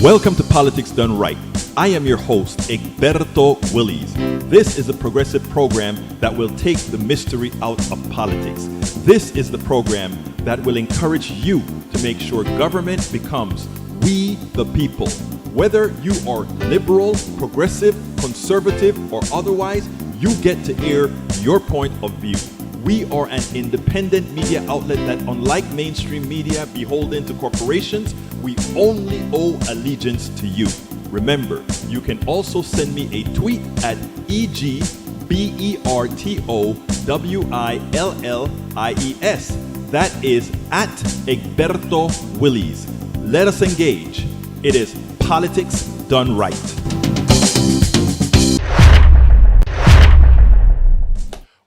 Welcome to Politics Done Right. I am your host, Egberto Willies. This is a progressive program that will take the mystery out of politics. This is the program that will encourage you to make sure government becomes we the people. Whether you are liberal, progressive, conservative, or otherwise, you get to air your point of view. We are an independent media outlet that, unlike mainstream media beholden to corporations, we only owe allegiance to you. Remember, you can also send me a tweet at EGBERTOWILLIES. That is at Egberto Willies. Let us engage. It is Politics Done Right.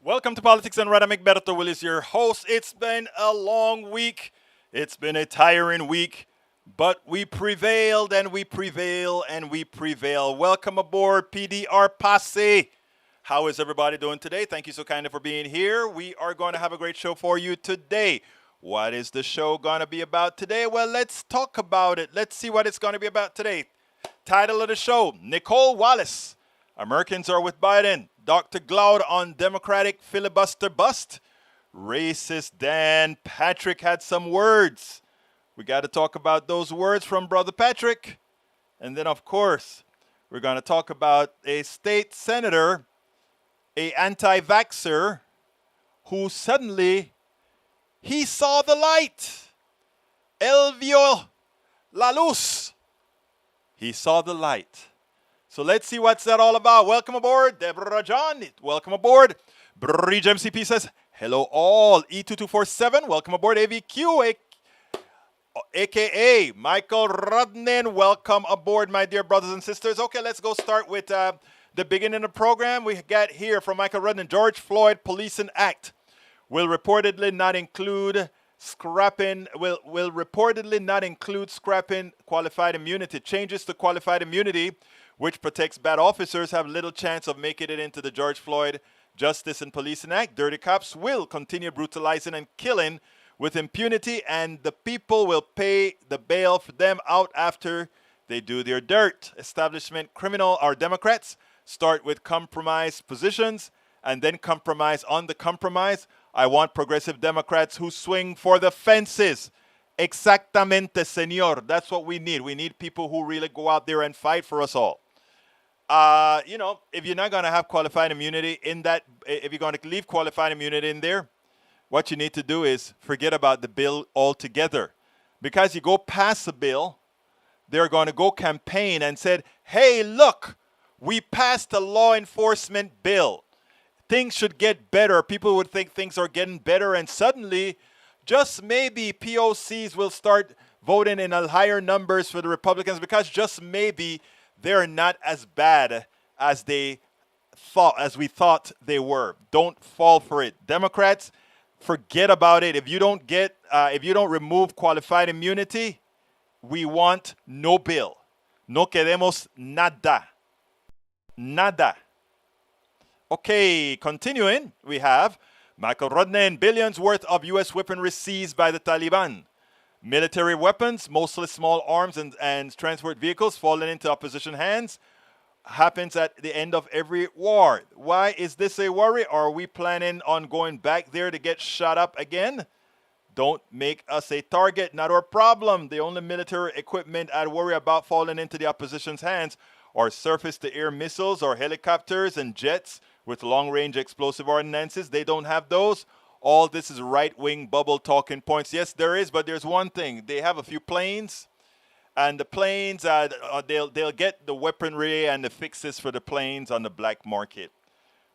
Welcome to Politics Done Right. I'm Egberto Willies, your host. It's been a long week. It's been a tiring week. But we prevailed and we prevail and we prevail. Welcome aboard, PDR Posse. How is everybody doing today? Thank you so kindly for being here. We are going to have a great show for you today. What is the show going to be about today? Well, let's talk about it. Let's see what it's going to be about today. Title of the show, Nicolle Wallace. Americans are with Biden. Dr. Glaude on Democratic filibuster bust. Racist Dan Patrick had some words. We got to talk about those words from Brother Patrick. And then, of course, we're going to talk about a state senator, a anti-vaxxer, who suddenly, he saw the light. Él vio la luz. He saw the light. So let's see what's that all about. Welcome aboard, Deborah John. Welcome aboard. Bridge MCP says, hello all. E2247, welcome aboard. AVQ, a.k.a. Michael Rudnin. Welcome aboard, my dear brothers and sisters. Okay, let's go start with the beginning of the program. We got here from Michael Rudnin, George Floyd Policing Act will reportedly not include scrapping qualified immunity. Changes to qualified immunity, which protects bad officers, have little chance of making it into the George Floyd Justice and Policing Act. Dirty cops will continue brutalizing and killing with impunity, and the people will pay the bail for them out after they do their dirt. Establishment criminal or Democrats start with compromise positions and then compromise on the compromise. I want progressive Democrats who swing for the fences. Exactamente, señor. That's what we need. We need people who really go out there and fight for us all. If you're not going to have qualified immunity in that, if you're going to leave qualified immunity in there, what you need to do is forget about the bill altogether. Because you go past the bill, they're going to go campaign and said, hey, look, we passed a law enforcement bill. Things should get better. People would think things are getting better, and suddenly, just maybe POCs will start voting in a higher numbers for the Republicans, because just maybe they're not as bad as we thought they were. Don't fall for it. Democrats, forget about it. If you don't remove qualified immunity, we want no bill. No queremos nada. Nada. Okay, continuing, we have Michael Rudnin, billions worth of U.S. weaponry seized by the Taliban. Military weapons, mostly small arms and transport vehicles falling into opposition hands. Happens at the end of every war. Why is this a worry? Are we planning on going back there to get shot up again? Don't make us a target, not our problem. The only military equipment I'd worry about falling into the opposition's hands are surface-to-air missiles or helicopters and jets with long-range explosive ordnances. They don't have those. All this is right-wing bubble talking points. Yes, there is, but there's one thing. They have a few planes. And the planes, they'll get the weaponry and the fixes for the planes on the black market.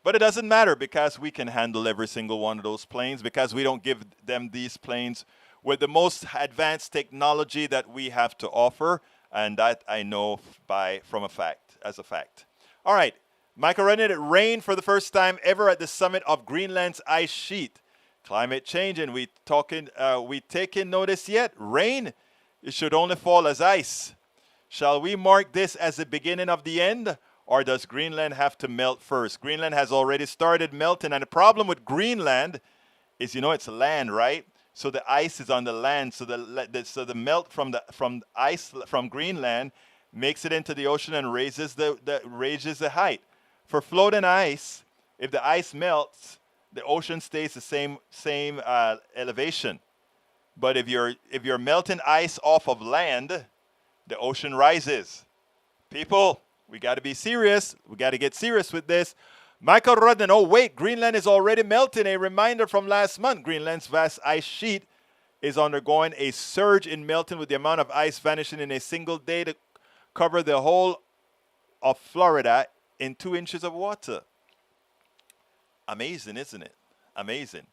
But it doesn't matter, because we can handle every single one of those planes, because we don't give them these planes with the most advanced technology that we have to offer. And that I know as a fact. All right, Michael Rudnin, it rained for the first time ever at the summit of Greenland's ice sheet. Climate change, and we taking notice yet? Rain? It should only fall as ice. Shall we mark this as the beginning of the end, or does Greenland have to melt first? Greenland has already started melting, and the problem with Greenland is, it's land, right? So the ice is on the land. So the melt from Greenland makes it into the ocean and raises the height. For floating ice, if the ice melts, the ocean stays the same elevation. But if you're melting ice off of land, the ocean rises. People, we got to be serious. We got to get serious with this. Michael Rudden, oh wait, Greenland is already melting. A reminder from last month, Greenland's vast ice sheet is undergoing a surge in melting, with the amount of ice vanishing in a single day to cover the whole of Florida in 2 inches of water. Amazing, isn't it? Amazing.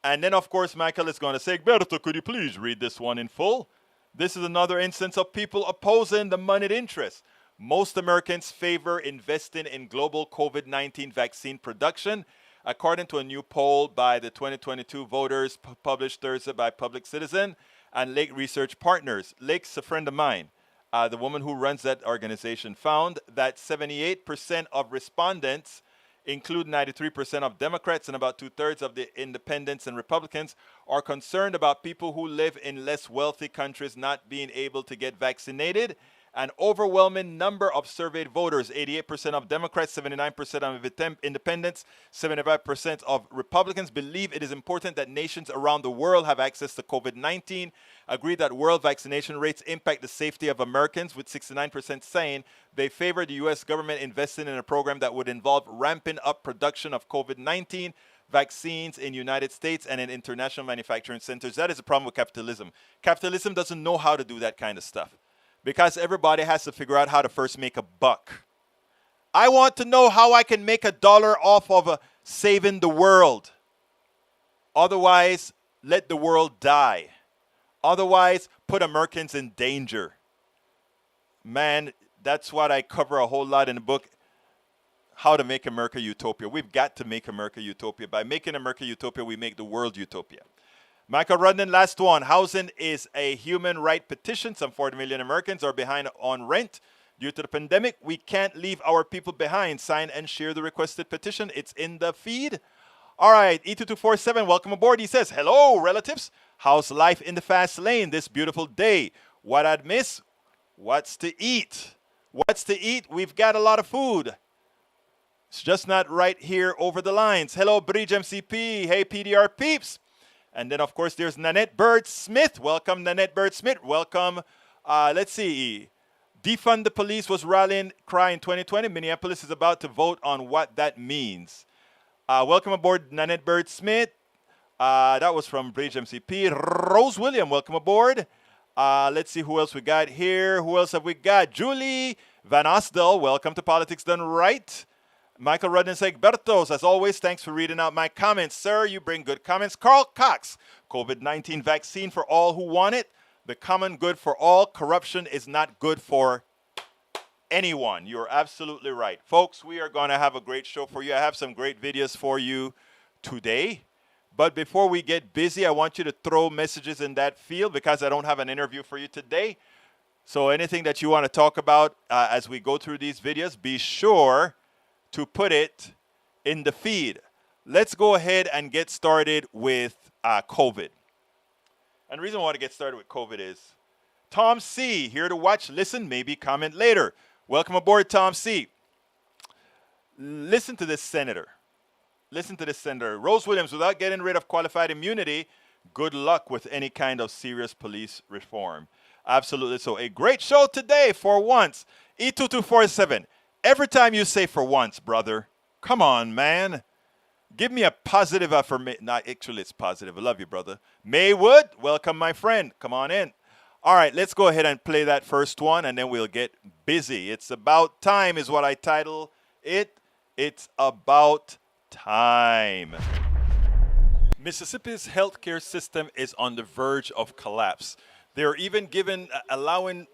And then, of course, Michael is going to say, Berto, could you please read this one in full? This is another instance of people opposing the moneyed interest. Most Americans favor investing in global COVID-19 vaccine production, according to a new poll by the 2022 voters published Thursday by Public Citizen and Lake Research Partners. Lake's a friend of mine. The woman who runs that organization found that 78% of respondents, include 93% of Democrats and about 2/3 of the independents and Republicans, are concerned about people who live in less wealthy countries not being able to get vaccinated. An overwhelming number of surveyed voters, 88% of Democrats, 79% of independents, 75% of Republicans, believe it is important that nations around the world have access to COVID-19, agree that world vaccination rates impact the safety of Americans, with 69% saying they favor the U.S. government investing in a program that would involve ramping up production of COVID-19 vaccines in the United States and in international manufacturing centers. That is the problem with capitalism. Capitalism doesn't know how to do that kind of stuff, because everybody has to figure out how to first make a buck. I want to know how I can make $1 off of saving the world. Otherwise, let the world die. Otherwise, put Americans in danger. Man, that's what I cover a whole lot in the book, How to Make America Utopia. We've got to make America Utopia. By making America Utopia, we make the world utopia. Michael Rudden, last one. Housing is a human right petition. Some 40 million Americans are behind on rent due to the pandemic. We can't leave our people behind. Sign and share the requested petition. It's in the feed. All right, E2247, welcome aboard. He says, hello, relatives. How's life in the fast lane this beautiful day? What I'd miss? What's to eat? What's to eat? We've got a lot of food. It's just not right here over the lines. Hello, Bridge MCP. Hey, PDR peeps. And then, of course, there's Nanette Bird Smith. Welcome, Nanette Bird Smith. Welcome. Let's see. Defund the police was rallying cry in 2020. Minneapolis is about to vote on what that means. Welcome aboard, Nanette Bird Smith. That was from Bridge MCP. Rose William, welcome aboard. Let's see who else we got here. Who else have we got? Julie Van Osdel, welcome to Politics Done Right. Michael Rudden says, Bertos, as always, thanks for reading out my comments. Sir, you bring good comments. Carl Cox, COVID-19 vaccine for all who want it. The common good for all. Corruption is not good for anyone. You're absolutely right. Folks, we are going to have a great show for you. I have some great videos for you today. But before we get busy, I want you to throw messages in that field, because I don't have an interview for you today. So anything that you want to talk about as we go through these videos, be sure to put it in the feed. Let's go ahead and get started with COVID. And the reason I want to get started with COVID is Tom C, here to watch, listen, maybe comment later. Welcome aboard, Tom C. Listen to this senator. Listen to this senator. Rose Williams, without getting rid of qualified immunity, good luck with any kind of serious police reform. Absolutely so. A great show today for once. E2247. Every time you say for once, brother, come on, man. Give me a positive affirmation. Not actually, it's positive. I love you, brother. Maywood, welcome, my friend. Come on in. All right, let's go ahead and play that first one, and then we'll get busy. It's about time is what I title it. It's about time. Mississippi's healthcare system is on the verge of collapse. They're even allowing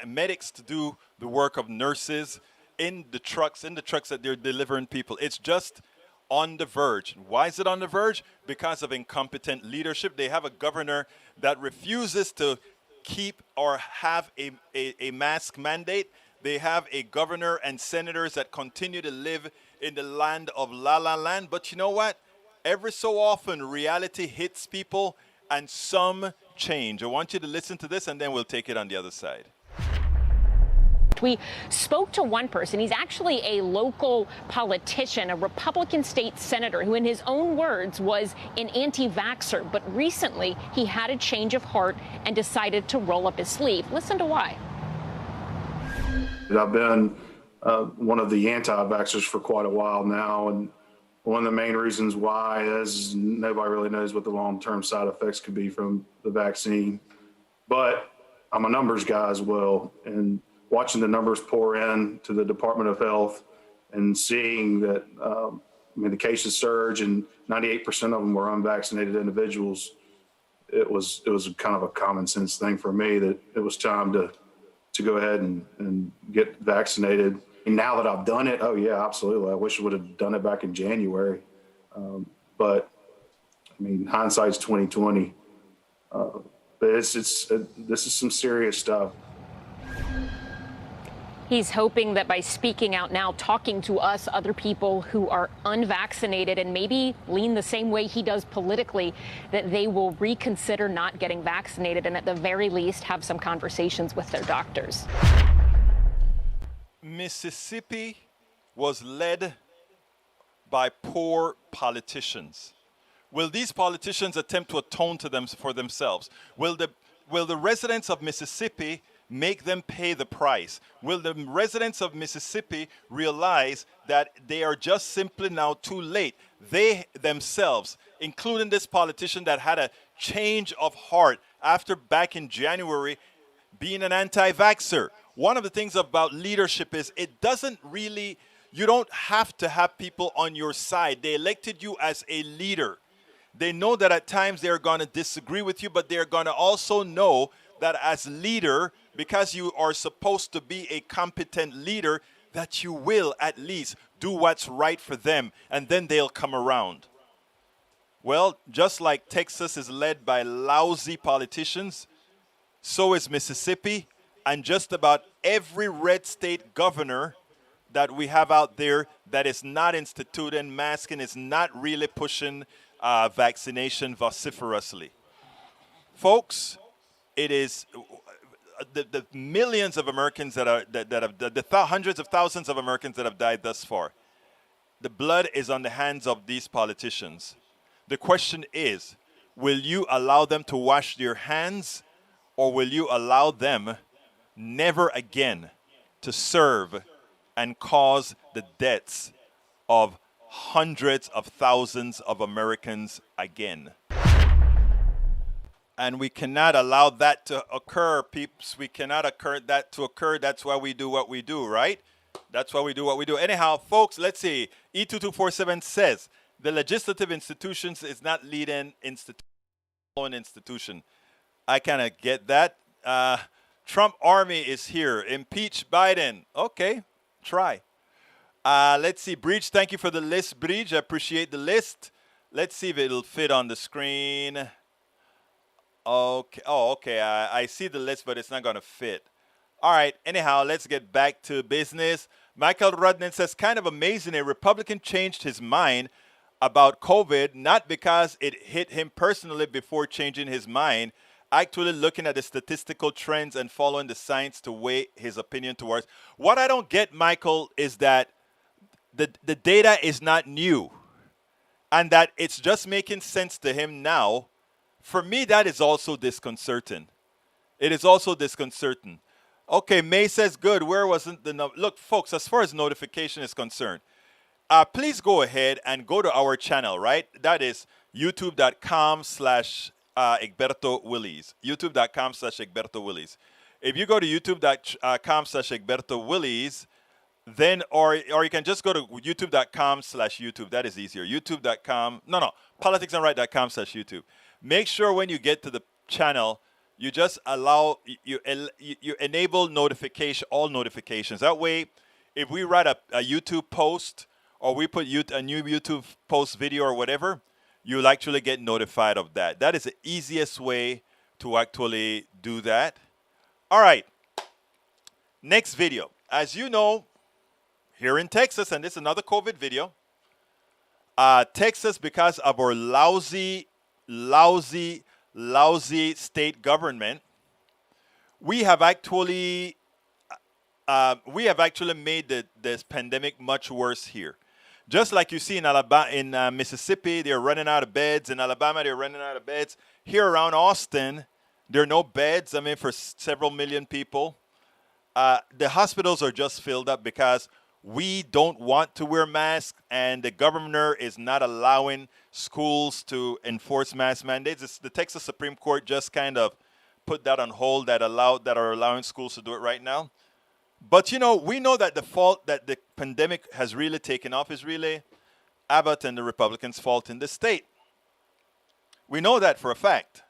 medics to do the work of nurses in the trucks that they're delivering people. It's just on the verge. Why is it on the verge? Because of incompetent leadership. They have a governor that refuses to keep or have a mask mandate. They have a governor and senators that continue to live in the land of La La Land. But you know what? Every so often, reality hits people and some change. I want you to listen to this, and then we'll take it on the other side. We spoke to one person. He's actually a local politician, a Republican state senator who, in his own words, was an anti-vaxxer. But recently, he had a change of heart and decided to roll up his sleeve. Listen to why. I've been one of the anti-vaxxers for quite a while now, and one of the main reasons why is nobody really knows what the long-term side effects could be from the vaccine. But I'm a numbers guy as well, and watching the numbers pour in to the Department of Health and seeing that, the cases surge and 98% of them were unvaccinated individuals, it was kind of a common sense thing for me that it was time to go ahead and get vaccinated. And now that I've done it, oh yeah, absolutely. I wish I would have done it back in January. But hindsight's 2020. But this is some serious stuff. He's hoping that by speaking out now, talking to us, other people who are unvaccinated and maybe lean the same way he does politically, that they will reconsider not getting vaccinated and at the very least have some conversations with their doctors. Mississippi was led by poor politicians. Will these politicians attempt to atone to them for themselves? Will the residents of Mississippi make them pay the price? Will the residents of Mississippi realize that they are just simply now too late? They themselves, including this politician that had a change of heart after back in January being an anti-vaxxer. One of the things about leadership is you don't have to have people on your side. They elected you as a leader. They know that at times they're going to disagree with you, but they're going to also know that as leader, because you are supposed to be a competent leader, that you will at least do what's right for them, and then they'll come around. Well, just like Texas is led by lousy politicians, so is Mississippi, and just about every red state governor that we have out there that is not instituting masking, is not really pushing vaccination vociferously. Folks, it is the millions of Americans the hundreds of thousands of Americans that have died thus far. The blood is on the hands of these politicians. The question is, will you allow them to wash their hands, or will you allow them never again to serve and cause the deaths of hundreds of thousands of Americans again? And we cannot allow that to occur, peeps. We cannot occur that to occur. That's why we do what we do, right? That's why we do what we do. Anyhow, folks, let's see. E2247 says the legislative institutions is not leading institution. I kind of get that. Trump army is here. Impeach Biden. Okay, try. Let's see. Breach, thank you for the list, Breach. I appreciate the list. Let's see if it'll fit on the screen. Okay. Oh, okay. I see the list, but it's not going to fit. All right. Anyhow, let's get back to business. Michael Rudnan says, kind of amazing. A Republican changed his mind about COVID, not because it hit him personally before changing his mind, actually looking at the statistical trends and following the science to weigh his opinion towards. What I don't get, Michael, is that the data is not new and that it's just making sense to him now. For me, that is also disconcerting. It is also disconcerting. Okay, May says, good. Where wasn't the number? Look, folks, as far as notification is concerned, please go ahead and go to our channel, right? That is youtube.com/Egberto Willies. youtube.com/Egberto Willies. If you go to youtube.com/Egberto Willies, then, or you can just go to youtube.com/YouTube. That is easier. youtube.com. politicsandright.com/YouTube. Make sure when you get to the channel, you just allow, you enable all notifications. That way, if we write a YouTube post or we put a new YouTube post video or whatever, you'll actually get notified of that. That is the easiest way to actually do that. All right. Next video. As you know, here in Texas, and this is another COVID video, Texas, because of our lousy state government, we have actually we have actually made this pandemic much worse here. Just like you see in Alabama, in Mississippi, they're running out of beds. In Alabama, they're running out of beds. Here around Austin, there are no beds. I mean, for several million people, the hospitals are just filled up because we don't want to wear masks, and the governor is not allowing schools to enforce mask mandates. The Texas Supreme Court just kind of put that on hold, that are allowing schools to do it right now. But, we know that the fault that the pandemic has really taken off is really Abbott and the Republicans' fault in the state. We know that for a fact.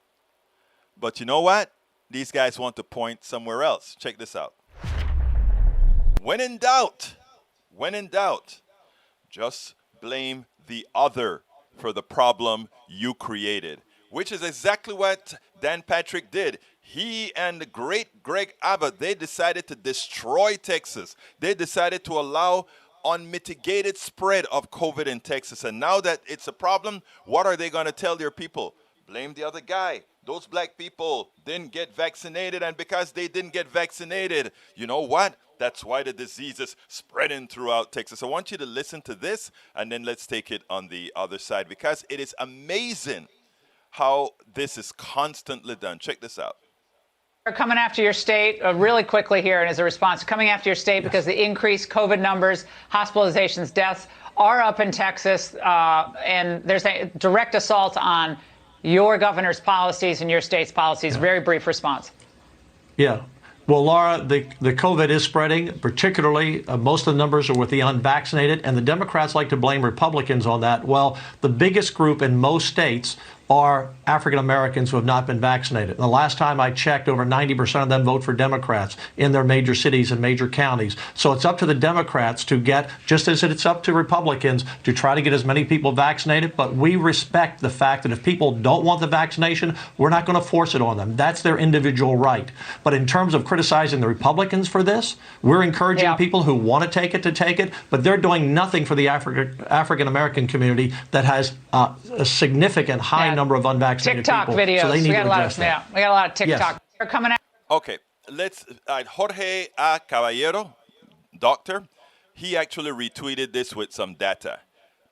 But you know what? These guys want to point somewhere else. Check this out. When in doubt, just blame the other for the problem you created, which is exactly what Dan Patrick did. He and the great Greg Abbott, they decided to destroy Texas. They decided to allow unmitigated spread of COVID in Texas. And now that it's a problem, what are they going to tell their people? Blame the other guy. Those black people didn't get vaccinated, and because they didn't get vaccinated, you know what? That's why the disease is spreading throughout Texas. I want you to listen to this, and then let's take it on the other side, because it is amazing how this is constantly done. Check this out. Are coming after your state really quickly here, and as a response, coming after your state because the increased COVID numbers, hospitalizations, deaths are up in Texas, and there's a direct assault on your governor's policies and your state's policies. Very brief response. Yeah. Well, Laura, the COVID is spreading, particularly most of the numbers are with the unvaccinated, and the Democrats like to blame Republicans on that. Well, the biggest group in most states are African Americans who have not been vaccinated. And the last time I checked, over 90% of them vote for Democrats in their major cities and major counties. So it's up to the Democrats to get, just as it's up to Republicans, to try to get as many people vaccinated. But we respect the fact that if people don't want the vaccination, we're not going to force it on them. That's their individual right. But in terms of criticizing the Republicans for this, we're encouraging people who want to take it, but they're doing nothing for the African American community that has a significant high number of unvaccinated TikTok people. videos. So they need we got to address that. We got a lot of TikTok. Yes. They're coming out. Okay, let's, Jorge A. Caballero, doctor, he actually retweeted this with some data.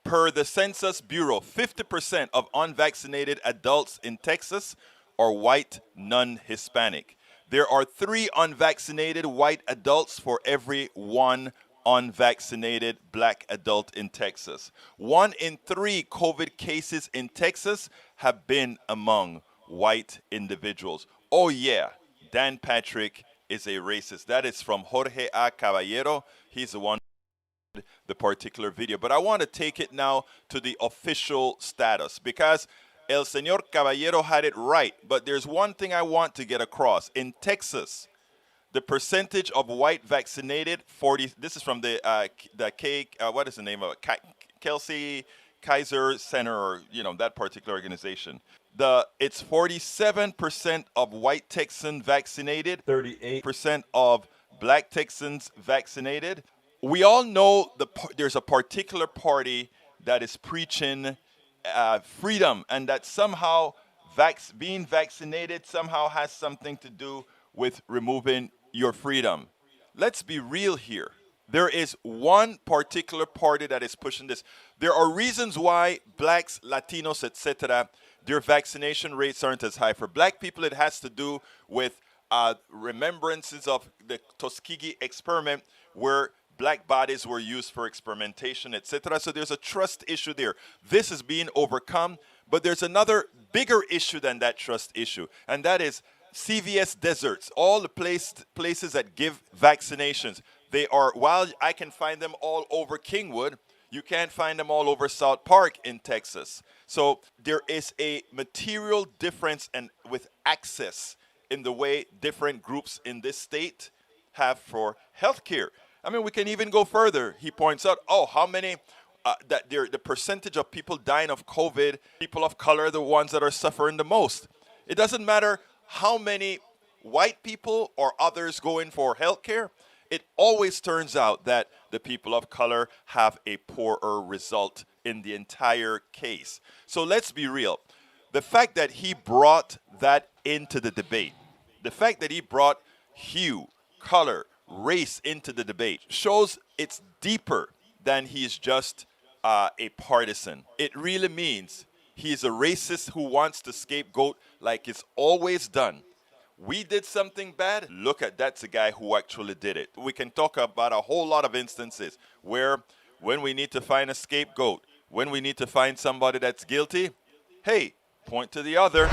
Per the Census Bureau, 50% of unvaccinated adults in Texas are white, non-Hispanic. There are 3 unvaccinated white adults for every 1 unvaccinated black adult in Texas. 1 in 3 COVID cases in Texas have been among white individuals. Oh yeah, Dan Patrick is a racist. That is from Jorge A. Caballero. He's the one who did the particular video. But I want to take it now to the official status, because El Señor Caballero had it right. But there's one thing I want to get across. In Texas, the percentage of white vaccinated, 40. This is from the what is the name of it? Kelsey Kaiser Center, or that particular organization. It's 47% of white Texans vaccinated, 38% of black Texans vaccinated. We all know there's a particular party that is preaching freedom, and that somehow being vaccinated somehow has something to do with removing your freedom. Let's be real here. There is one particular party that is pushing this. There are reasons why blacks, Latinos, etc., their vaccination rates aren't as high. For black people, it has to do with remembrances of the Tuskegee experiment, where black bodies were used for experimentation, etc. So there's a trust issue there. This is being overcome, but there's another bigger issue than that trust issue, and that is CVS deserts, all the places that give vaccinations. They are, while I can find them all over Kingwood, you can't find them all over South Park in Texas. So there is a material difference with access in the way different groups in this state have for health care. I mean, we can even go further. He points out, how many, the percentage of people dying of COVID, people of color are the ones that are suffering the most. It doesn't matter how many white people or others go in for health care. It always turns out that the people of color have a poorer result in the entire case. So let's be real. The fact that he brought that into the debate, the fact that he brought hue, color, race into the debate shows it's deeper than he's just a partisan. It really means he's a racist who wants to scapegoat like it's always done. We did something bad. Look at that's a guy who actually did it. We can talk about a whole lot of instances where when we need to find a scapegoat, when we need to find somebody that's guilty, hey, point to the other.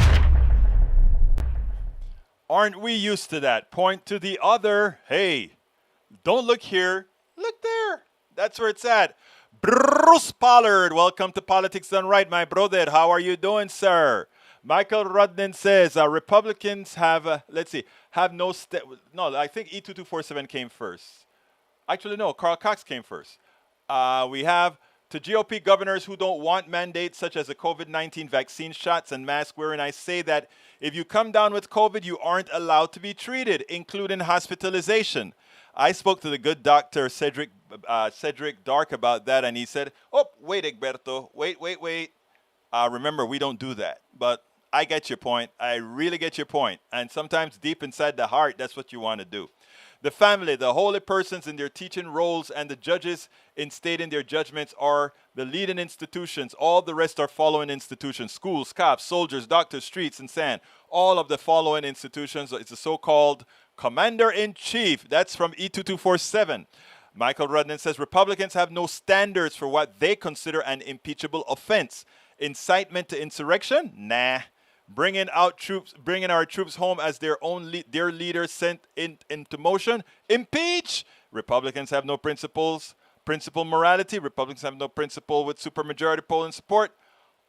Aren't we used to that? Point to the other. Hey, don't look here. Look there. That's where it's at. Bruce Pollard, welcome to Politics Done Right, my brother. How are you doing, sir? Michael Rudden says Republicans have, have no, no, I think E2247 came first. Actually, no, Carl Cox came first. We have to GOP governors who don't want mandates such as the COVID-19 vaccine shots and mask wearing. I say that if you come down with COVID, you aren't allowed to be treated, including hospitalization. I spoke to the good doctor, Cedric Dark, about that, and he said, oh, wait, Egberto, wait. Remember, we don't do that. But I get your point. I really get your point. And sometimes deep inside the heart, that's what you want to do. The family, the holy persons in their teaching roles, and the judges in stating their judgments are the leading institutions. All the rest are following institutions. Schools, cops, soldiers, doctors, streets, and sand. All of the following institutions. It's a so-called commander-in-chief. That's from E2247. Michael Rudden says Republicans have no standards for what they consider an impeachable offense. Incitement to insurrection? Nah. Bringing our troops home as their leader sent into motion? Impeach! Republicans have no principle morality. Republicans have no principle with supermajority polling support.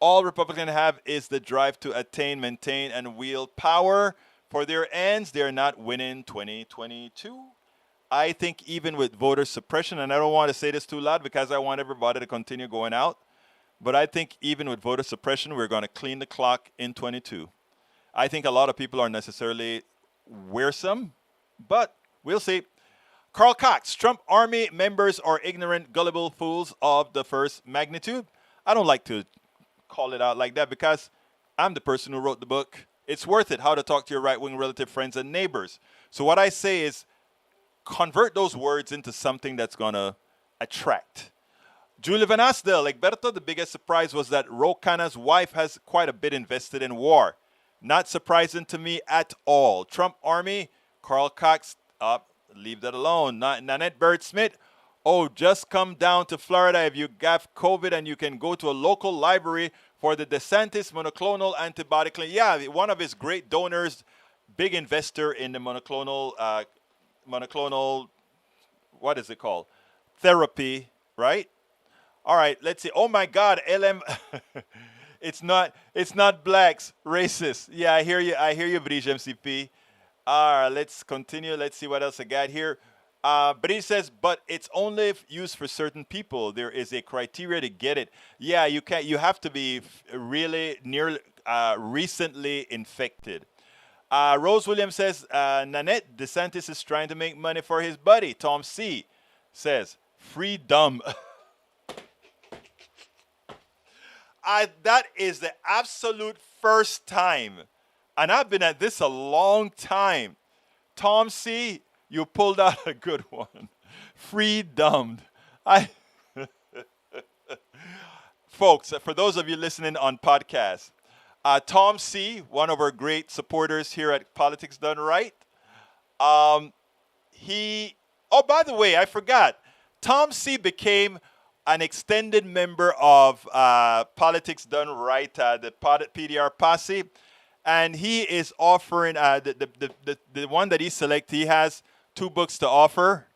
All Republicans have is the drive to attain, maintain, and wield power for their ends. They're not winning 2022. I think even with voter suppression, and I don't want to say this too loud because I want everybody to continue going out, but I think even with voter suppression, we're going to clean the clock in 22. I think a lot of people aren't necessarily wearsome, but we'll see. Carl Cox, Trump army members are ignorant, gullible fools of the first magnitude. I don't like to call it out like that because I'm the person who wrote the book. It's worth it, How to Talk to Your Right-Wing Relative Friends and Neighbors. So what I say is convert those words into something that's going to attract. Julie Van Asdel, Egberto, the biggest surprise was that Ro Khanna's wife has quite a bit invested in war. Not surprising to me at all. Trump army, Carl Cox, leave that alone. Nanette Bird-Smith, just come down to Florida if you have COVID and you can go to a local library for the DeSantis monoclonal antibody clinic. Yeah, one of his great donors, big investor in the monoclonal, what is it called? Therapy, right? All right, let's see. Oh my God, LM, it's not blacks, racist. Yeah, I hear you, Brige MCP. All right, let's continue. Let's see what else I got here. Brige says, but it's only used for certain people. There is a criteria to get it. Yeah, you have to be really recently infected. Rose Williams says, Nanette, DeSantis is trying to make money for his buddy. Tom C. says, freedom. That is the absolute first time, and I've been at this a long time. Tom C., you pulled out a good one. Freedom. Folks, for those of you listening on podcast, Tom C., one of our great supporters here at Politics Done Right, by the way, I forgot. Tom C. became an extended member of Politics Done Right, the PDR posse, and he is offering the one that he selected. He has 2 books to offer.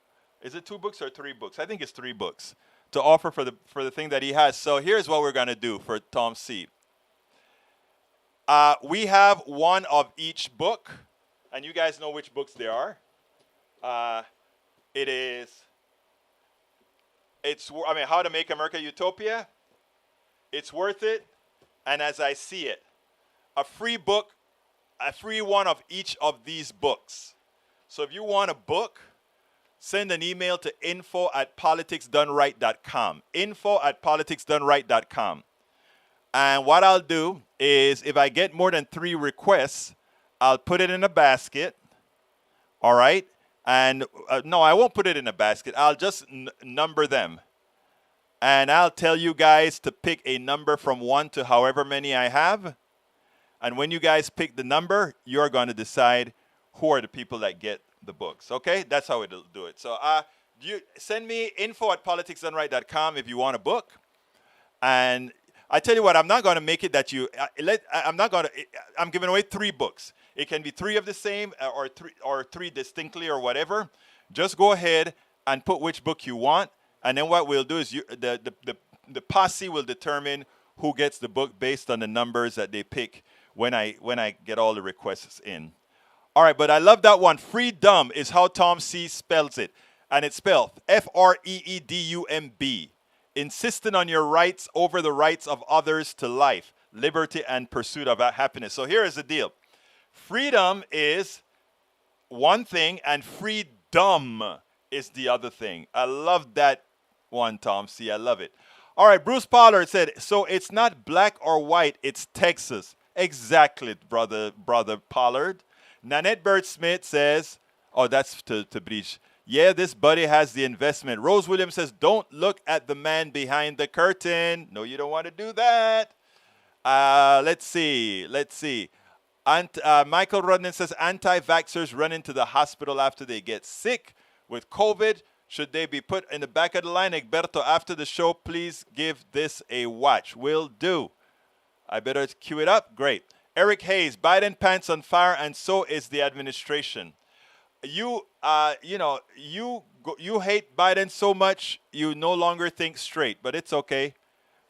Is it 2 books or 3 books? I think it's 3 books to offer for the thing that he has. So here's what we're gonna do for Tom C. We have one of each book, and you guys know which books they are. How to Make America Utopia. It's worth it. And As I See It. A free book, a free one of each of these books. So if you want a book, send an email to info@politicsdoneright.com. info@politicsdoneright.com. And what I'll do is if I get more than 3 requests, I'll put it in a basket. All right. And no, I won't put it in a basket. I'll just number them. And I'll tell you guys to pick a number from 1 to however many I have. And when you guys pick the number, you're going to decide who are the people that get the books. Okay? That's how it'll do it. So you send me info@politicsdoneright.com if you want a book. And I tell you what, I'm not going to make it that you I'm giving away 3 books. It can be 3 of the same or three distinctly or whatever. Just go ahead and put which book you want. And then what we'll do is the posse will determine who gets the book based on the numbers that they pick when I get all the requests in. All right, but I love that one. Freedom is how Tom C spells it. And it's spelled FREEDUMB. Insisting on your rights over the rights of others to life, liberty, and pursuit of happiness. So here is the deal. Freedom is one thing and freedom is the other thing. I love that one, Tom C. I love it. All right, Bruce Pollard said, so it's not black or white, it's Texas. Exactly, brother Pollard. Nanette Bird Smith says, oh, that's to Breach. Yeah, this buddy has the investment. Rose Williams says, don't look at the man behind the curtain. No, you don't want to do that. Let's see. Michael Rudnan says, anti-vaxxers run into the hospital after they get sick with COVID. Should they be put in the back of the line? Egberto, after the show, please give this a watch. Will do. I better cue it up. Great. Eric Hayes, Biden pants on fire, and so is the administration. You hate Biden so much you no longer think straight, but it's okay.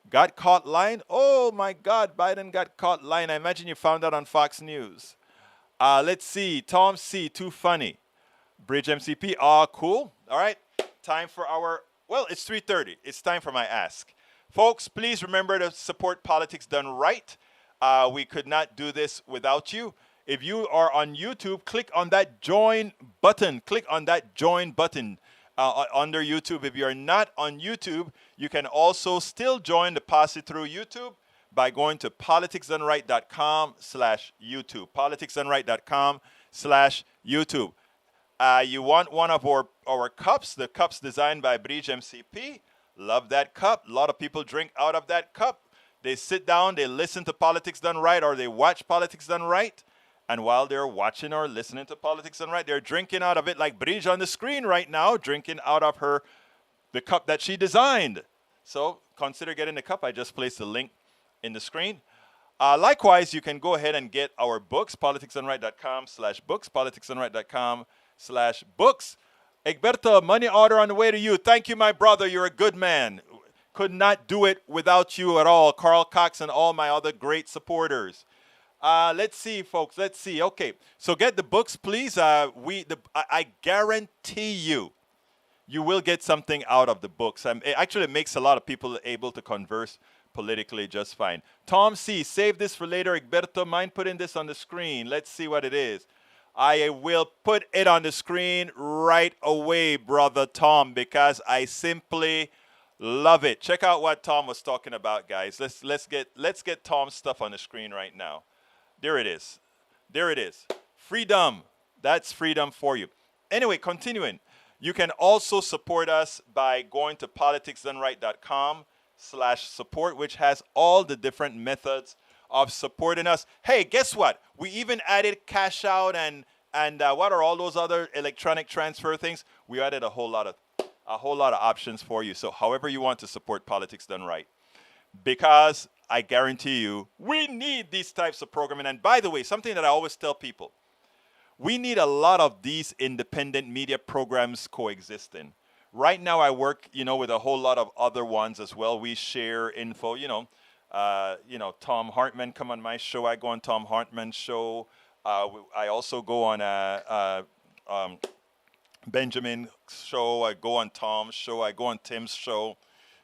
Got caught lying? Oh my God, Biden got caught lying. I imagine you found out on Fox News. Let's see. Tom C, too funny. Bridge MCP, cool. All right, time for it's 3:30. It's time for my ask. Folks, please remember to support Politics Done Right. We could not do this without you. If you are on YouTube, click on that join button. Click on that join button under YouTube. If you're not on YouTube, you can also still join the posse through YouTube by going to politicsdoneright.com/YouTube. Politicsdoneright.com/YouTube. You want one of our cups, the cups designed by Bridge MCP. Love that cup. A lot of people drink out of that cup. They sit down, they listen to Politics Done Right, or they watch Politics Done Right. And while they're watching or listening to Politics Done Right, they're drinking out of it like Bridge on the screen right now, drinking out of the cup that she designed. So consider getting the cup. I just placed the link in the screen. Likewise, you can go ahead and get our books, politicsdoneright.com/books, politicsdoneright.com/books. Egberto, money order on the way to you. Thank you, my brother. You're a good man. Could not do it without you at all. Carl Cox and all my other great supporters. Let's see, folks. Let's see. Okay, so get the books, please. I guarantee you will get something out of the books. It makes a lot of people able to converse politically just fine. Tom C, save this for later. Egberto, mind putting this on the screen? Let's see what it is. I will put it on the screen right away, brother Tom, because I simply love it. Check out what Tom was talking about, guys. Let's get Tom's stuff on the screen right now. There it is. There it is. Freedom. That's freedom for you. Anyway, continuing. You can also support us by going to politicsdoneright.com/support, which has all the different methods of supporting us. Hey, guess what? We even added cash out and what are all those other electronic transfer things? We added a whole lot of options for you. So however you want to support Politics Done Right. Because I guarantee you, we need these types of programming. And by the way, something that I always tell people, we need a lot of these independent media programs coexisting. Right now I work, with a whole lot of other ones as well. We share info, Tom Hartman come on my show. I go on Tom Hartman's show. I also go on Benjamin's show. I go on Tom's show. I go on Tim's show.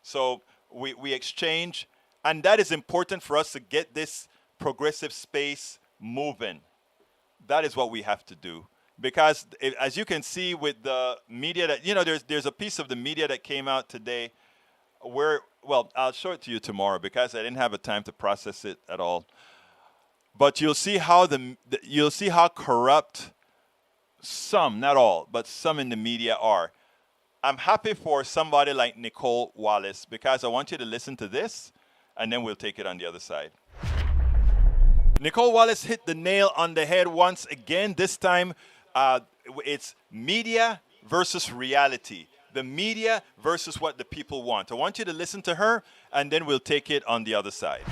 So we exchange. And that is important for us to get this progressive space moving. That is what we have to do. Because as you can see with the media that, there's a piece of the media that came out today where, I'll show it to you tomorrow because I didn't have a time to process it at all. But you'll see how corrupt some, not all, but some in the media are. I'm happy for somebody like Nicolle Wallace because I want you to listen to this and then we'll take it on the other side. Nicolle Wallace hit the nail on the head once again. This time it's media versus reality. The media versus what the people want. I want you to listen to her and then we'll take it on the other side.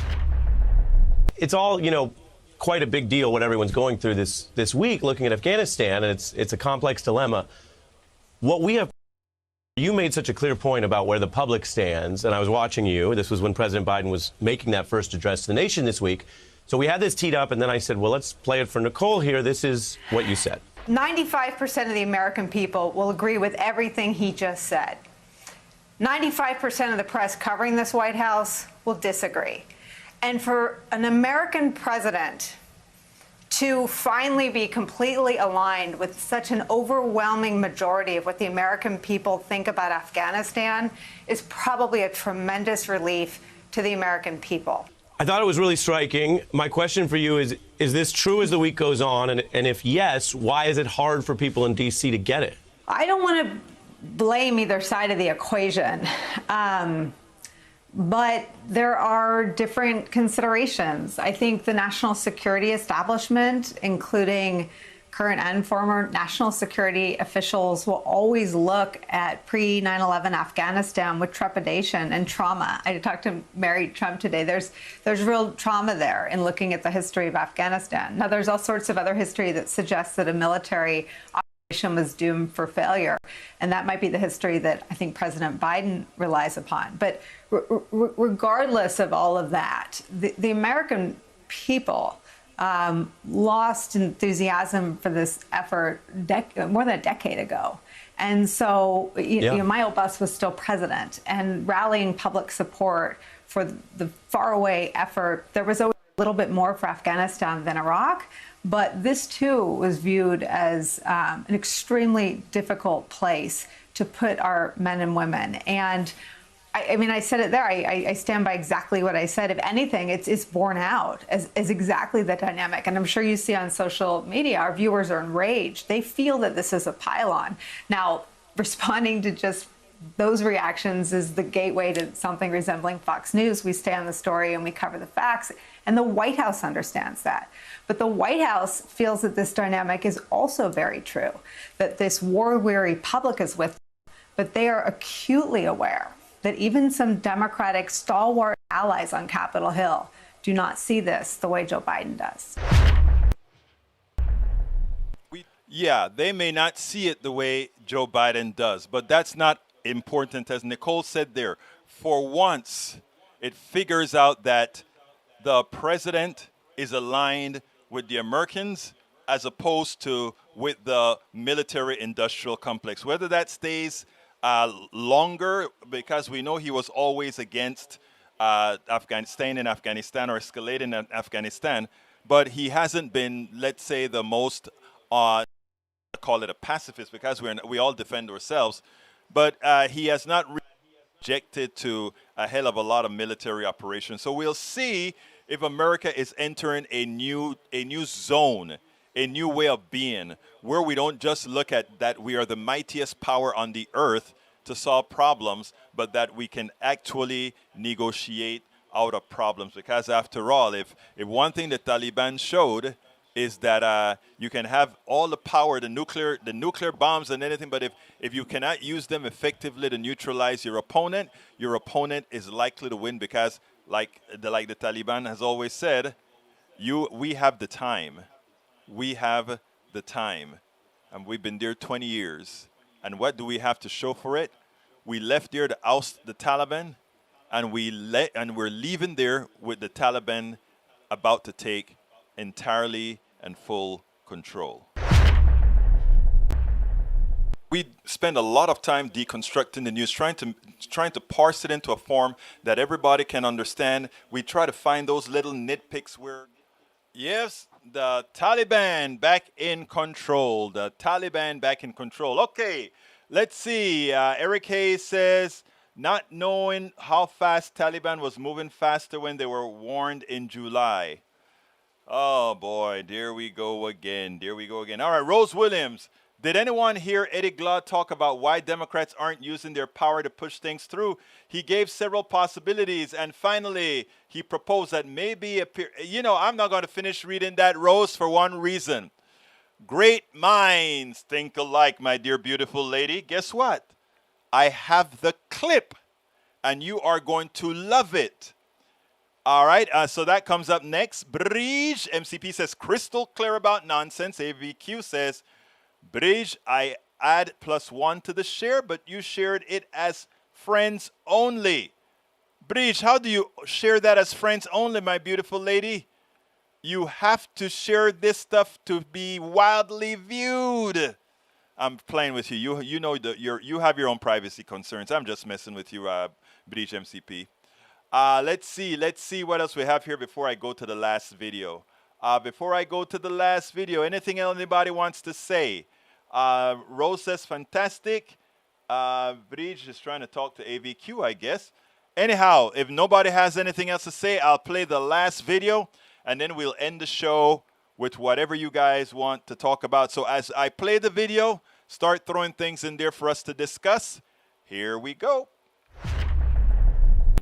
It's all, quite a big deal what everyone's going through this week looking at Afghanistan, and it's a complex dilemma. You made such a clear point about where the public stands, and I was watching you. This was when President Biden was making that first address to the nation this week. So we had this teed up, and then I said, well, let's play it for Nicolle here. This is what you said. 95% of the American people will agree with everything he just said. 95% of the press covering this White House will disagree. And for an American president to finally be completely aligned with such an overwhelming majority of what the American people think about Afghanistan is probably a tremendous relief to the American people. I thought it was really striking. My question for you is this true as the week goes on? And if yes, why is it hard for people in D.C. to get it? I don't want to blame either side of the equation. But there are different considerations. I think the national security establishment, including current and former national security officials, will always look at pre-9/11 Afghanistan with trepidation and trauma. I talked to Mary Trump today. There's real trauma there in looking at the history of Afghanistan. Now, there's all sorts of other history that suggests that a military operation was doomed for failure. And that might be the history that I think President Biden relies upon. But regardless of all of that, the American people lost enthusiasm for this effort more than a decade ago. And so my old boss was still president, and rallying public support for the faraway effort, there was always a little bit more for Afghanistan than Iraq. But this, too, was viewed as an extremely difficult place to put our men and women. And I said it there. I stand by exactly what I said. If anything, it's borne out as exactly the dynamic. And I'm sure you see on social media, our viewers are enraged. They feel that this is a pylon. Now, responding to just those reactions is the gateway to something resembling Fox News. We stay on the story and we cover the facts. And the White House understands that. But the White House feels that this dynamic is also very true, that this war-weary public is with them, but they are acutely aware that even some Democratic stalwart allies on Capitol Hill do not see this the way Joe Biden does. Yeah, they may not see it the way Joe Biden does, but that's not important. As Nicolle said there, for once, it figures out that the president is aligned with the Americans as opposed to with the military-industrial complex. Whether that stays longer, because we know he was always against staying in Afghanistan or escalating in Afghanistan, but he hasn't been, let's say, the most, call it a pacifist, because we all defend ourselves, but he has not objected to a hell of a lot of military operations. So we'll see if America is entering a new zone, a new way of being, where we don't just look at that we are the mightiest power on the earth to solve problems, but that we can actually negotiate out of problems. Because after all, if one thing the Taliban showed is that you can have all the power, the nuclear bombs and anything, but if you cannot use them effectively to neutralize your opponent is likely to win, because like the Taliban has always said, we have the time. We have the time. And we've been there 20 years. And what do we have to show for it? We left there to oust the Taliban, and we're leaving there with the Taliban about to take entirely and full control. We spend a lot of time deconstructing the news, trying to parse it into a form that everybody can understand. We try to find those little nitpicks where, yes, the Taliban back in control. The Taliban back in control. Okay, let's see. Eric Hayes says, not knowing how fast Taliban was moving faster when they were warned in July. Oh, boy. There we go again. There we go again. All right, Rose Williams. Did anyone hear Eddie Glaude talk about why Democrats aren't using their power to push things through? He gave several possibilities, and finally, he proposed that maybe, I'm not going to finish reading that, Rose, for one reason. Great minds think alike, my dear beautiful lady. Guess what? I have the clip, and you are going to love it. All right, so that comes up next. Bridge, MCP says, crystal clear about nonsense. AVQ says, Bridge, I add +1 to the share, but you shared it as friends only. Bridge, how do you share that as friends only, my beautiful lady? You have to share this stuff to be widely viewed. I'm playing with you. You know that you have your own privacy concerns. I'm just messing with you, Bridge MCP. Let's see what else we have here before I go to the last video. Anything else anybody wants to say? Rose says fantastic. Bridge is trying to talk to AVQ, I guess. Anyhow, if nobody has anything else to say, I'll play the last video, and then we'll end the show with whatever you guys want to talk about. So as I play the video, start throwing things in there for us to discuss. Here we go.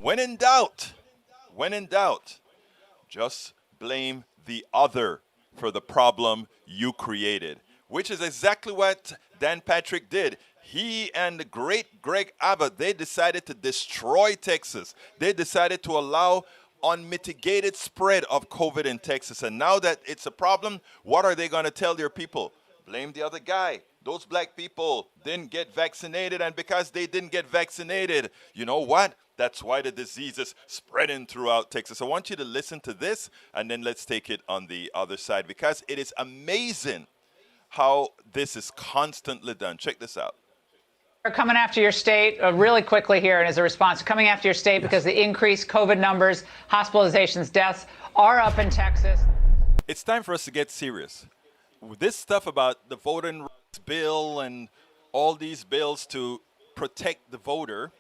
When in doubt, just blame the other for the problem you created, which is exactly what Dan Patrick did. He and the great Greg Abbott, they decided to destroy Texas. They decided to allow unmitigated spread of COVID in Texas. And now that it's a problem, what are they going to tell their people? Blame the other guy. Those black people didn't get vaccinated, and because they didn't get vaccinated, you know what? That's why the disease is spreading throughout Texas. I want you to listen to this, and then let's take it on the other side, because it is amazing how this is constantly done. Check this out. They're coming after your state really quickly here, and as a response, coming after your state because the increased COVID numbers, hospitalizations, deaths are up in Texas. It's time for us to get serious. This stuff about the voting rights bill and all these bills to protect the voter,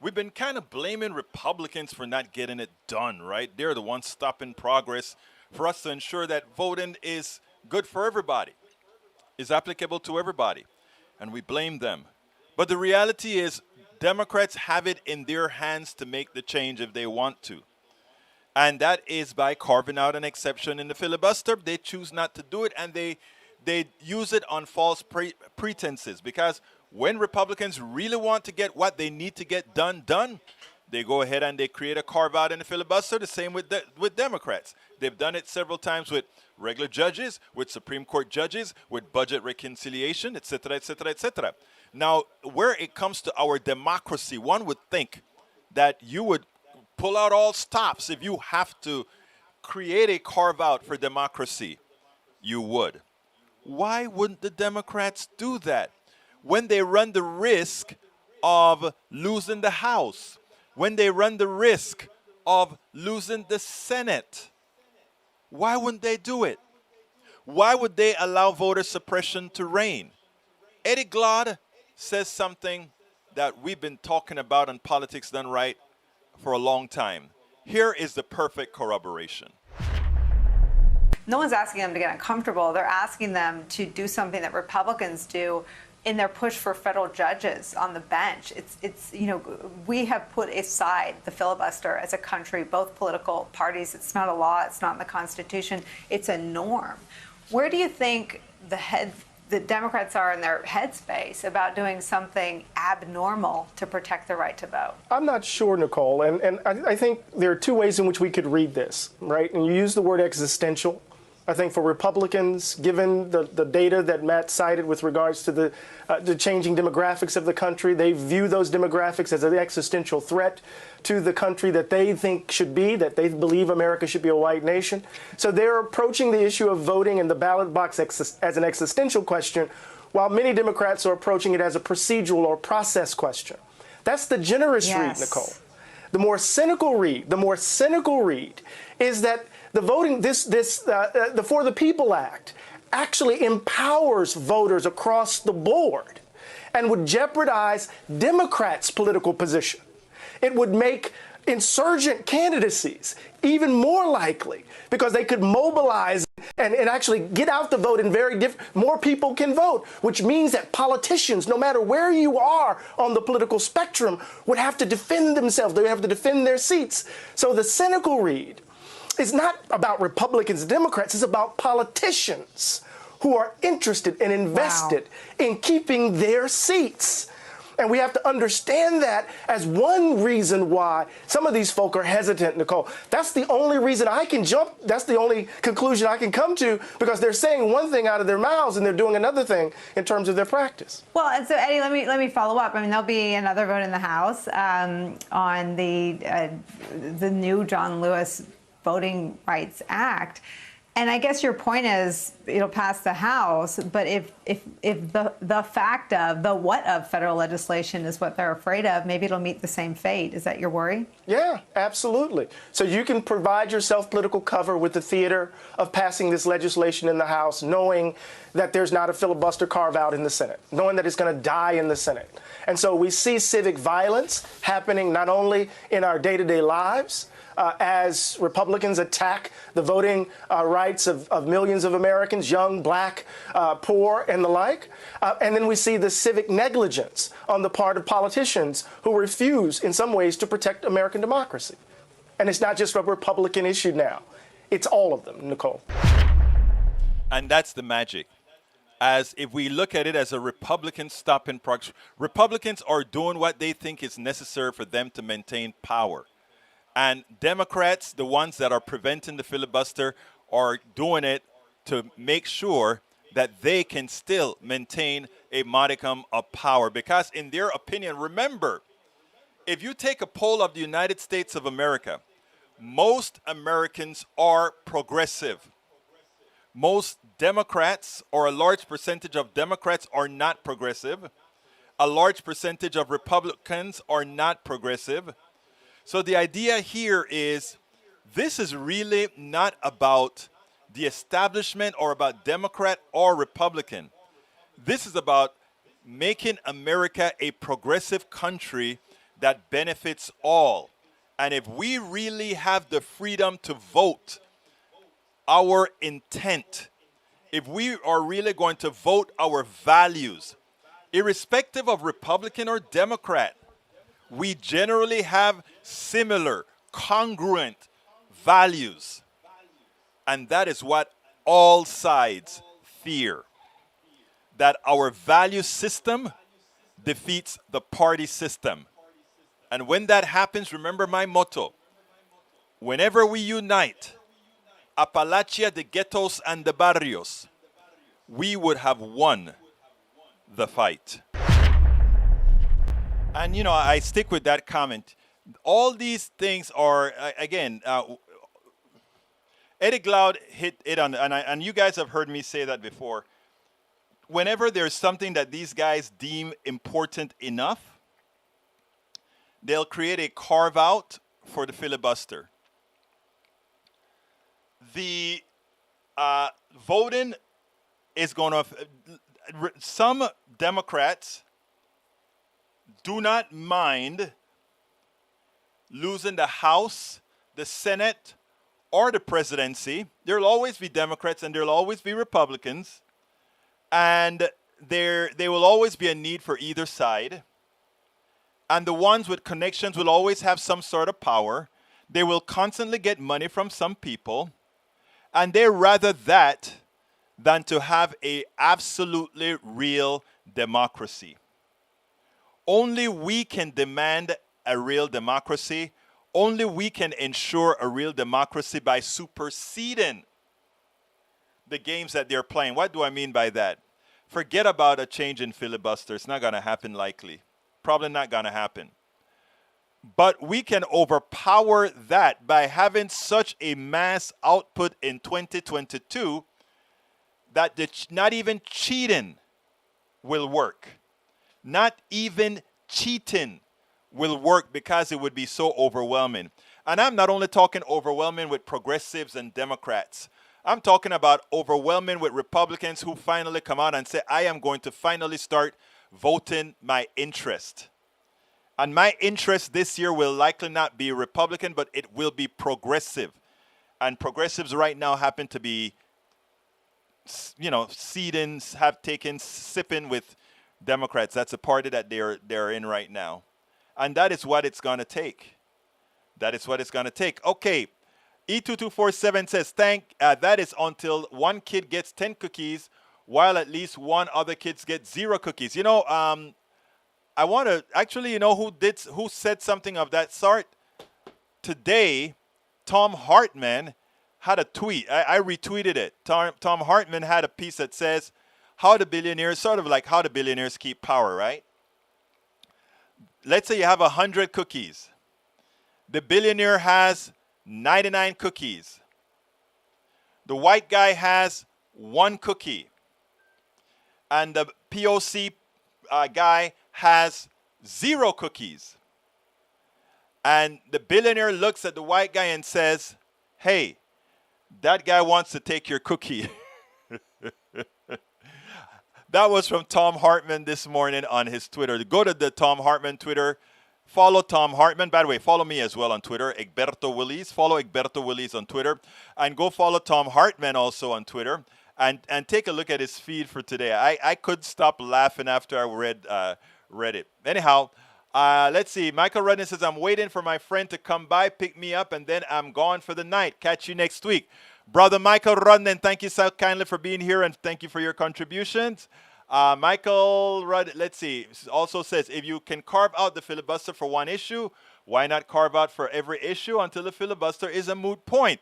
we've been kind of blaming Republicans for not getting it done, right? They're the ones stopping progress for us to ensure that voting is good for everybody, is applicable to everybody, and we blame them. But the reality is Democrats have it in their hands to make the change if they want to. And that is by carving out an exception in the filibuster. They choose not to do it, and they use it on false pretenses, because when Republicans really want to get what they need to get done, they go ahead and they create a carve-out in the filibuster, the same with Democrats. They've done it several times with regular judges, with Supreme Court judges, with budget reconciliation, etc., etc., etc. Now, where it comes to our democracy, one would think that you would pull out all stops if you have to create a carve-out for democracy. You would. Why wouldn't the Democrats do that when they run the risk of losing the House, when they run the risk of losing the Senate? Why wouldn't they do it? Why would they allow voter suppression to reign? Eddie Glaude says something that we've been talking about on Politics Done Right for a long time. Here is the perfect corroboration. No one's asking them to get uncomfortable. They're asking them to do something that Republicans do in their push for federal judges on the bench. We have put aside the filibuster as a country, both political parties. It's not a law. It's not in the Constitution. It's a norm. Where do you think the Democrats are in their headspace about doing something abnormal to protect the right to vote? I'm not sure, Nicolle, and I think there are two ways in which we could read this, right? And you use the word existential. I think for Republicans, given the data that Matt cited with regards to the changing demographics of the country, they view those demographics as an existential threat to the country that they think should be, that they believe America should be a white nation. So they're approaching the issue of voting in the ballot box as an existential question, while many Democrats are approaching it as a procedural or process question. That's the generous read, Nicolle. The more cynical read is that the voting, the For the People Act actually empowers voters across the board and would jeopardize Democrats' political position. It would make insurgent candidacies, even more likely, because they could mobilize and actually get out the vote in more people can vote, which means that politicians, no matter where you are on the political spectrum, would have to defend themselves. They would have to defend their seats. So the cynical read is not about Republicans and Democrats. It's about politicians who are interested and invested in keeping their seats. And we have to understand that as one reason why some of these folk are hesitant, Nicolle. That's the only reason I can jump. That's the only conclusion I can come to, because they're saying one thing out of their mouths and they're doing another thing in terms of their practice. Well, and so Eddie, let me follow up. I mean, there'll be another vote in the House on the new John Lewis Voting Rights Act. And I guess your point is it'll pass the House, but if the fact of the what of federal legislation is what they're afraid of, maybe it'll meet the same fate. Is that your worry? Yeah, absolutely. So you can provide yourself political cover with the theater of passing this legislation in the House, knowing that there's not a filibuster carve-out in the Senate, knowing that it's going to die in the Senate. And so we see civic violence happening not only in our day-to-day lives, as Republicans attack the voting rights of millions of Americans, young, black, poor, and the like. And then we see the civic negligence on the part of politicians who refuse, in some ways, to protect American democracy. And it's not just a Republican issue now. It's all of them, Nicolle. And that's the magic. As if we look at it as a Republican stopping progress, Republicans are doing what they think is necessary for them to maintain power. And Democrats, the ones that are preventing the filibuster, are doing it to make sure that they can still maintain a modicum of power. Because in their opinion, remember, if you take a poll of the United States of America, most Americans are progressive. Most Democrats, or a large percentage of Democrats, are not progressive. A large percentage of Republicans are not progressive. So the idea here is this is really not about the establishment or about Democrat or Republican. This is about making America a progressive country that benefits all. And if we really have the freedom to vote our intent, if we are really going to vote our values, irrespective of Republican or Democrat, we generally have similar, congruent values. And that is what all sides fear. That our value system defeats the party system. And when that happens, remember my motto. Whenever we unite, Appalachia, the ghettos, and the barrios, we would have won the fight. And, you know, I stick with that comment. All these things are, again, Eddie Glaude hit it on, and you guys have heard me say that before. Whenever there's something that these guys deem important enough, they'll create a carve-out for the filibuster. The voting is going to, some Democrats do not mind losing the House, the Senate, or the presidency. There will always be Democrats and there will always be Republicans. And there will always be a need for either side. And the ones with connections will always have some sort of power. They will constantly get money from some people. And they'd rather that than to have a absolutely real democracy. Only we can demand a real democracy. Only we can ensure a real democracy by superseding the games that they're playing. What do I mean by that? Forget about a change in filibuster. It's not going to happen likely. Probably not going to happen. But we can overpower that by having such a mass output in 2022 that not even cheating will work. Not even cheating will work because it would be so overwhelming. And I'm not only talking overwhelming with progressives and Democrats. I'm talking about overwhelming with Republicans who finally come out and say, I am going to finally start voting my interest. And my interest this year will likely not be Republican, but it will be progressive. And progressives right now happen to be, sipping with Democrats. That's a party that they're in right now. And that is what it's going to take. That is what it's going to take. Okay. E2247 says, that is until one kid gets 10 cookies while at least one other kid gets 0 cookies. I want to actually, who said something of that sort? Today, Tom Hartman had a tweet. I retweeted it. Tom Hartman had a piece that says, how the billionaires keep power, right? Let's say you have 100 cookies. The billionaire has 99 cookies. The white guy has 1 cookie. And the POC guy has 0 cookies. And the billionaire looks at the white guy and says, hey, that guy wants to take your cookie. That was from Tom Hartman this morning on his Twitter. Go to the Tom Hartman Twitter. Follow Tom Hartman. By the way, follow me as well on Twitter, Egberto Willis. Follow Egberto Willis on Twitter. And go follow Tom Hartman also on Twitter. And take a look at his feed for today. I couldn't stop laughing after I read it. Anyhow, let's see. Michael Rudden says, I'm waiting for my friend to come by, pick me up, and then I'm gone for the night. Catch you next week. Brother Michael Rudden, thank you so kindly for being here, and thank you for your contributions. Michael Rudd, let's see, also says, if you can carve out the filibuster for one issue, why not carve out for every issue until the filibuster is a moot point?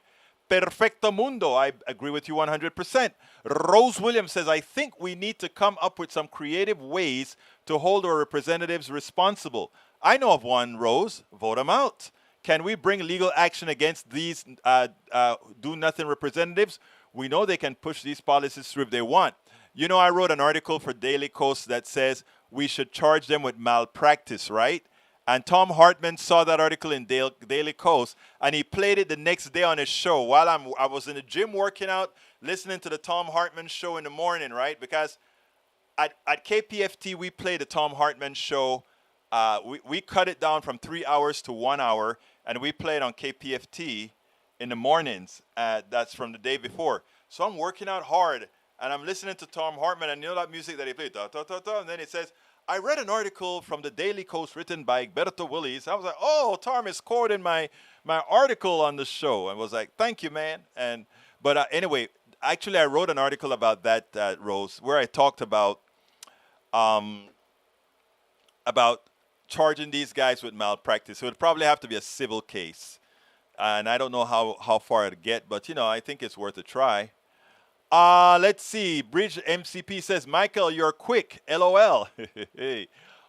Perfecto mundo. I agree with you 100%. Rose Williams says, I think we need to come up with some creative ways to hold our representatives responsible. I know of one, Rose. Vote them out. Can we bring legal action against these do-nothing representatives? We know they can push these policies through if they want. I wrote an article for Daily Kos that says we should charge them with malpractice, right? And Tom Hartman saw that article in Daily Kos, and he played it the next day on his show while I was in the gym working out, listening to the Tom Hartman show in the morning, right? Because at KPFT, we play the Tom Hartman show. We cut it down from 3 hours to 1 hour, and we play it on KPFT in the mornings. That's from the day before. So I'm working out hard, and I'm listening to Tom Hartman, and that music that he played, and then it says, I read an article from the Daily Kos written by Egberto Willis. I was like, oh, Tom is quoting my article on the show. I was like, thank you, man. But anyway, actually, I wrote an article about that, Rose, where I talked about charging these guys with malpractice. It would probably have to be a civil case. And I don't know how far it'd get, but, I think it's worth a try. Let's see. Bridge MCP says, Michael, you're quick. LOL.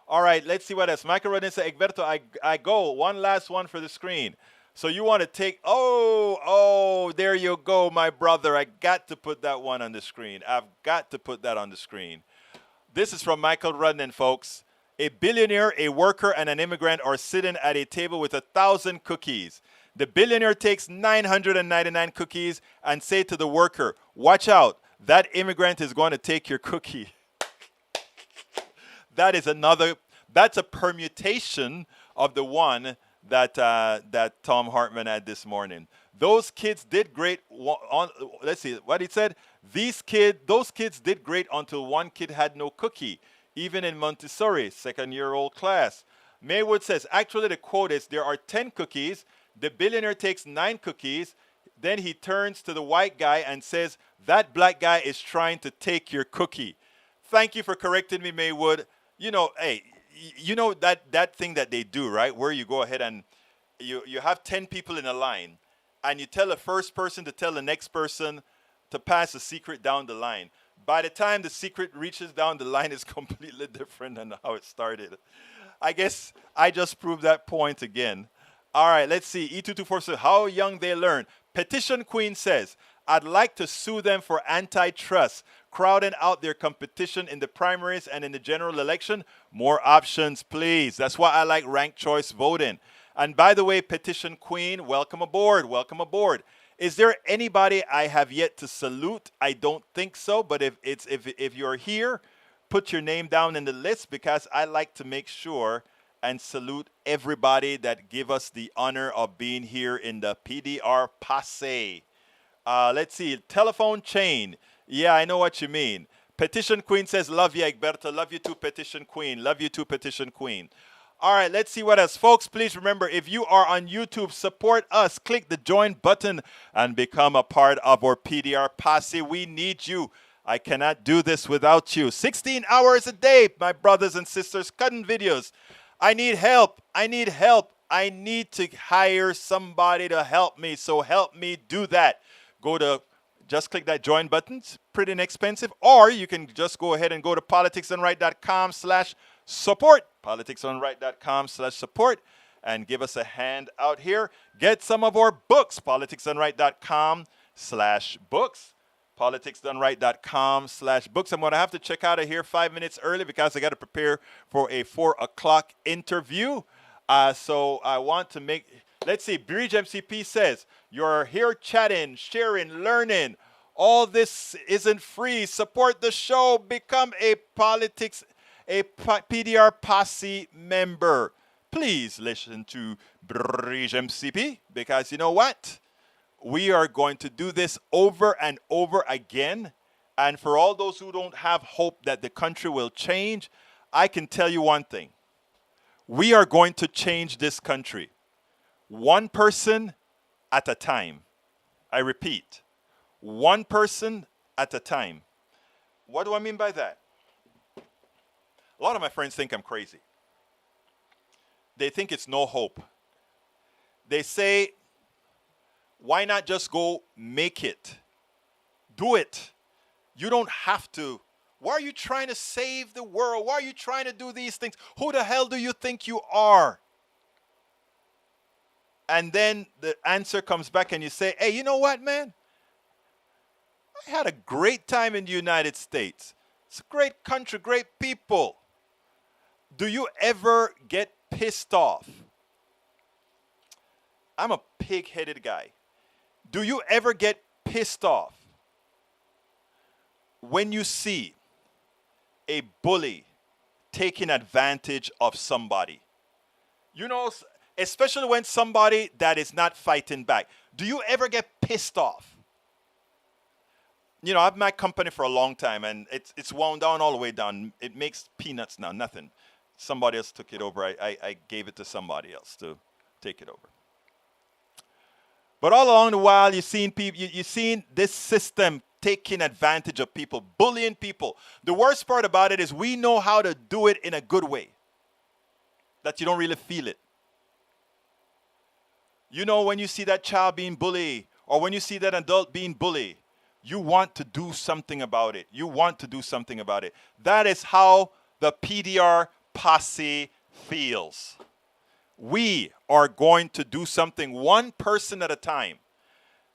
All right, let's see what else. Michael Rodin says, Egberto, I go. One last one for the screen. So you want to take, there you go, my brother. I got to put that one on the screen. I've got to put that on the screen. This is from Michael Rudden, folks. A billionaire, a worker, and an immigrant are sitting at a table with 1,000 cookies. The billionaire takes 999 cookies and say to the worker, watch out, that immigrant is going to take your cookie. That's a permutation of the one that Tom Hartman had this morning. Those kids did great. Let's see what he said. Those kids did great until one kid had no cookie, even in Montessori, second-year-old class. Maywood says, actually the quote is, there are 10 cookies. The billionaire takes 9 cookies. Then he turns to the white guy and says, that black guy is trying to take your cookie. Thank you for correcting me, Maywood. That thing that they do, right? Where you go ahead and you have 10 people in a line, and you tell the first person to tell the next person to pass a secret down the line. By the time the secret reaches down the line, it's completely different than how it started. I guess I just proved that point again. All right, let's see. E224 says, how young they learn. Petition Queen says, I'd like to sue them for antitrust, crowding out their competition in the primaries and in the general election. More options, please. That's why I like ranked choice voting. And by the way, Petition Queen, welcome aboard. Welcome aboard. Is there anybody I have yet to salute? I don't think so. But if you're here, put your name down in the list, because I like to make sure and salute everybody that give us the honor of being here in the PDR Passe. Let's see, telephone chain. Yeah, I know what you mean. Petition Queen says, love you, Egberto. Love you too, Petition Queen. Love you too, Petition Queen. All right, let's see what else. Folks, please remember, if you are on YouTube, support us. Click the join button and become a part of our PDR Passe. We need you. I cannot do this without you. 16 hours a day, my brothers and sisters, cutting videos. I need help. I need help. I need to hire somebody to help me. So help me do that. Just click that join button. It's pretty inexpensive. Or you can just go ahead and go to politicsdoneright.com/support. politicsdoneright.com/support. And give us a hand out here. Get some of our books. politicsdoneright.com/books. politicsdoneright.com/books. I'm going to have to check out of here 5 minutes early because I got to prepare for a 4 o'clock interview. So I want to make... Let's see, Bridge MCP says, you're here chatting, sharing, learning. All this isn't free. Support the show. Become a PDR Passe member. Please listen to Bridge MCP because you know what? We are going to do this over and over again. And for all those who don't have hope that the country will change, I can tell you one thing. We are going to change this country. One person at a time. I repeat, one person at a time. What do I mean by that? A lot of my friends think I'm crazy. They think it's no hope. They say, why not just go make it? Do it. You don't have to. Why are you trying to save the world? Why are you trying to do these things? Who the hell do you think you are? And then the answer comes back and you say, hey, you know what, man? I had a great time in the United States. It's a great country, great people. Do you ever get pissed off? I'm a pig-headed guy. Do you ever get pissed off when you see a bully taking advantage of somebody? You know, especially when somebody that is not fighting back. Do you ever get pissed off? You know, I've had my company for a long time, and it's wound down all the way down. It makes peanuts now, nothing. Somebody else took it over. I gave it to somebody else to take it over. But all along the while, you've seen people, you've seen this system taking advantage of people, bullying people. The worst part about it is we know how to do it in a good way, that you don't really feel it. You know, when you see that child being bullied or when you see that adult being bullied, you want to do something about it. You want to do something about it. That is how the PDR Passe feels. We are going to do something one person at a time.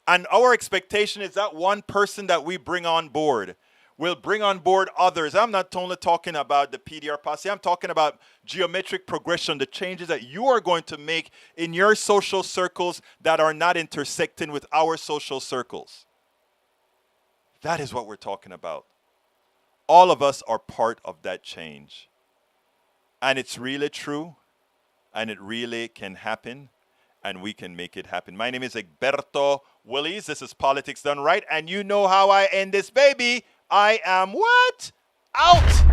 And our expectation is that one person that we bring on board will bring on board others. I'm not only talking about the PDR Passe. I'm talking about geometric progression, the changes that you are going to make in your social circles that are not intersecting with our social circles. That is what we're talking about. All of us are part of that change. And it's really true. And it really can happen. And we can make it happen. My name is Egberto Willies. This is Politics Done Right. And you know how I end this, baby. I am what? Out!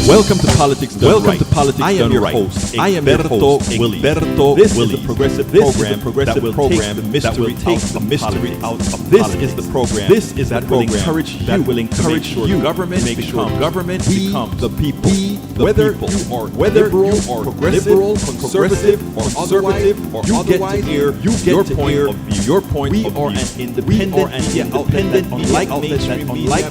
Welcome to Politics Done Right. I am your host. I am Egberto Willies. This is the progressive program that will take the mystery out of politics. This is the program that will encourage you. Government becomes the people. Whether you are liberal, conservative, or otherwise, you get to hear your point of view. We are an independent media outlet that, unlike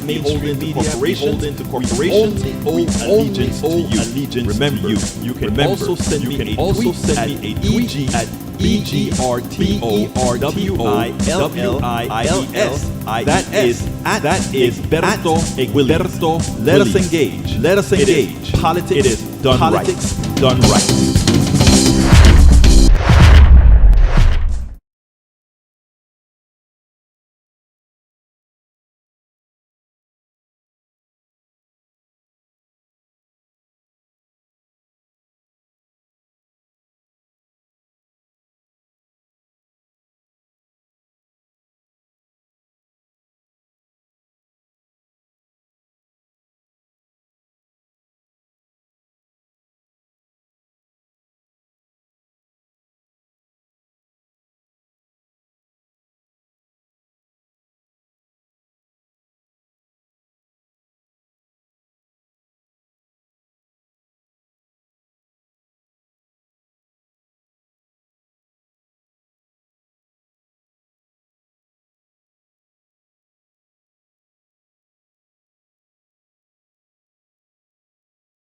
mainstream media, we hold into corporations. We allegiance. Remember, you can also send me a tweet at BGRTORWILLIES. That is Egberto Willies. Let us engage. Politics done right.